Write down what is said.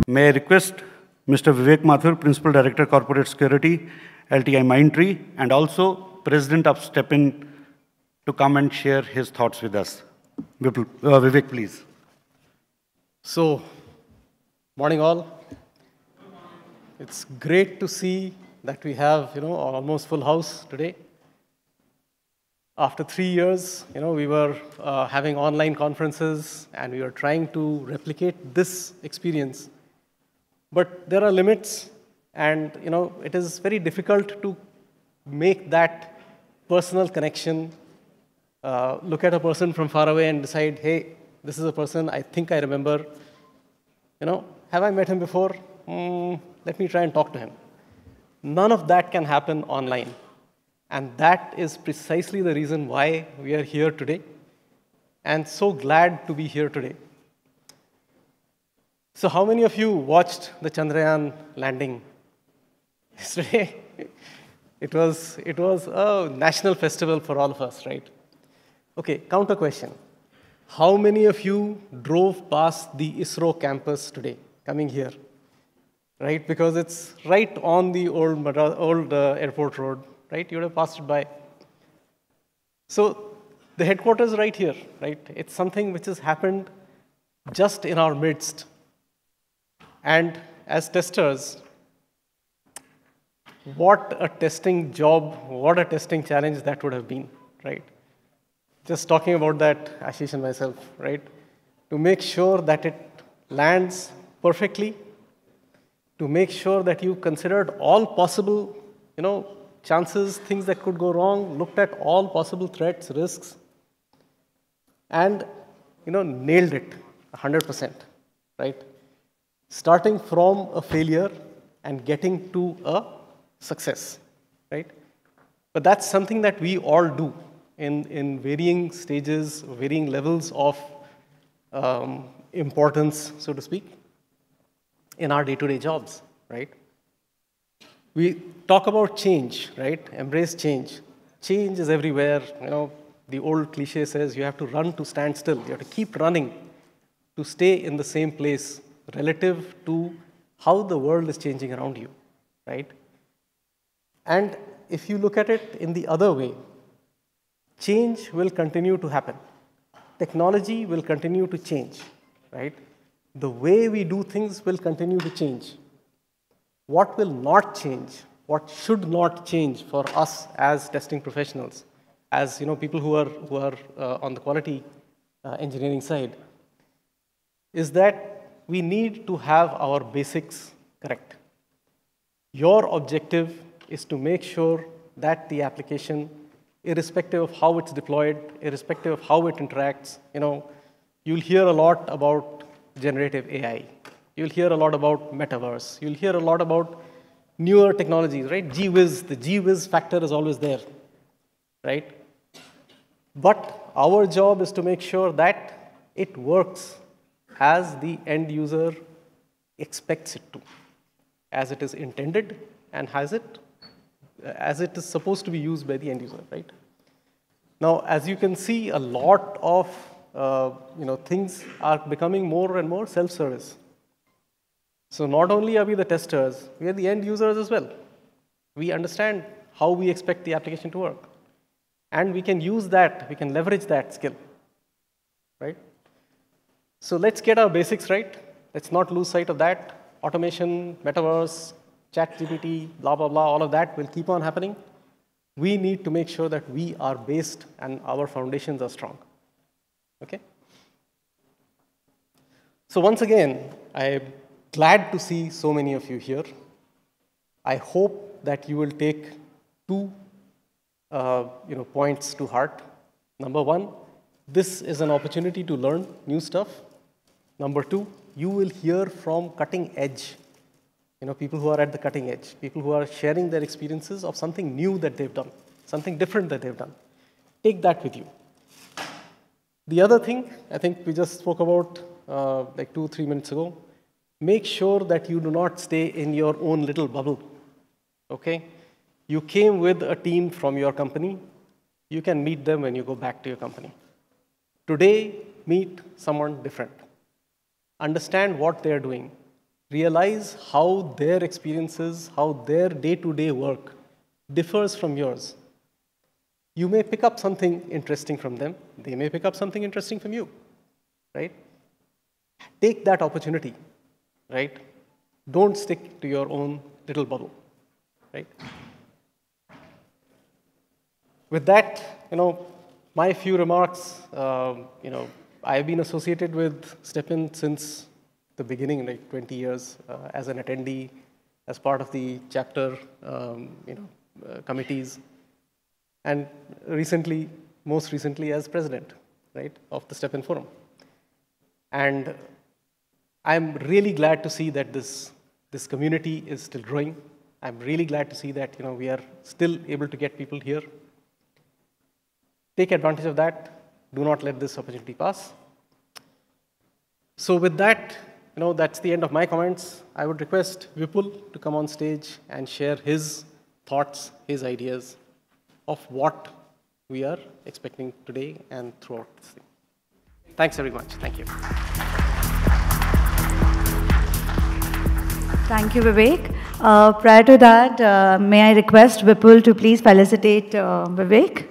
May I request Mr. Vivek Mathur, Principal Director, Corporate Security, LTIMindtree, and also President of StepIn, to come and share his thoughts with us. Vivek, please. So, morning all. It's great to see that we have, almost full house today. After 3 years, we were having online conferences and we were trying to replicate this experience. But there are limits, and it is very difficult to make that personal connection. Look at a person from far away and decide, hey, this is a person I think I remember. Have I met him before? Let me try and talk to him. None of that can happen online. And that is precisely the reason why we are here today, and so glad to be here today. So how many of you watched the Chandrayaan landing yesterday? It was a national festival for all of us, right? Okay, counter question. How many of you drove past the ISRO campus today, coming here? Right, because it's right on the old airport road, right? You would have passed it by. So the headquarters right here, right? It's something which has happened just in our midst. And as testers, what a testing job, what a testing challenge that would have been, right? Just talking about that, Ashish and myself, right? To make sure that it lands perfectly, to make sure that you considered all possible, chances, things that could go wrong, looked at all possible threats, risks, and, nailed it 100%, right? Starting from a failure and getting to a success, right? But that's something that we all do in varying stages, varying levels of importance, so to speak, in our day-to-day jobs, right? We talk about change, right? Embrace change. Change is everywhere. The old cliche says you have to run to stand still. You have to keep running to stay in the same place relative to how the world is changing around you, right? And if you look at it in the other way, change will continue to happen. Technology will continue to change, right? The way we do things will continue to change. What will not change, what should not change for us as testing professionals, as people who are on the quality engineering side, is that we need to have our basics correct. Your objective is to make sure that the application, irrespective of how it's deployed, irrespective of how it interacts, you'll hear a lot about generative AI. You'll hear a lot about metaverse. You'll hear a lot about newer technologies, right? Gee-whiz, the gee-whiz factor is always there, right? But our job is to make sure that it works as the end user expects it to, as it is intended, and as it is supposed to be used by the end user, right? Now, as you can see, a lot of things are becoming more and more self-service. So not only are we the testers, we are the end users as well. We understand how we expect the application to work. And we can use that, we can leverage that skill, right? So let's get our basics right. Let's not lose sight of that. Automation, metaverse, ChatGPT, blah, blah, blah, all of that will keep on happening. We need to make sure that we are based and our foundations are strong, okay? So once again, I'm glad to see so many of you here. I hope that you will take two points to heart. Number one, this is an opportunity to learn new stuff. Number two, you will hear from cutting edge, people who are at the cutting edge, people who are sharing their experiences of something new that they've done, something different that they've done. Take that with you. The other thing, I think we just spoke about like 2-3 minutes ago, make sure that you do not stay in your own little bubble, okay? You came with a team from your company. You can meet them when you go back to your company. Today, meet someone different. Understand what they're doing. realize how their experiences, how their day-to-day work differs from yours. You may pick up something interesting from them. They may pick up something interesting from you, right? Take that opportunity, right? Don't stick to your own little bubble, right? With that, my few remarks, I've been associated with StepIn since the beginning, like 20 years, as an attendee, as part of the chapter, committees, and most recently as president, right, of the StepIn Forum. And I'm really glad to see that this community is still growing. I'm really glad to see that we are still able to get people here. Take advantage of that. Do not let this opportunity pass. So with that, that's the end of my comments. I would request Vipul to come on stage and share his thoughts, his ideas of what we are expecting today and throughout this thing. Thanks very much. Thank you. Thank you, Vivek. Prior to that, may I request Vipul to please felicitate Vivek?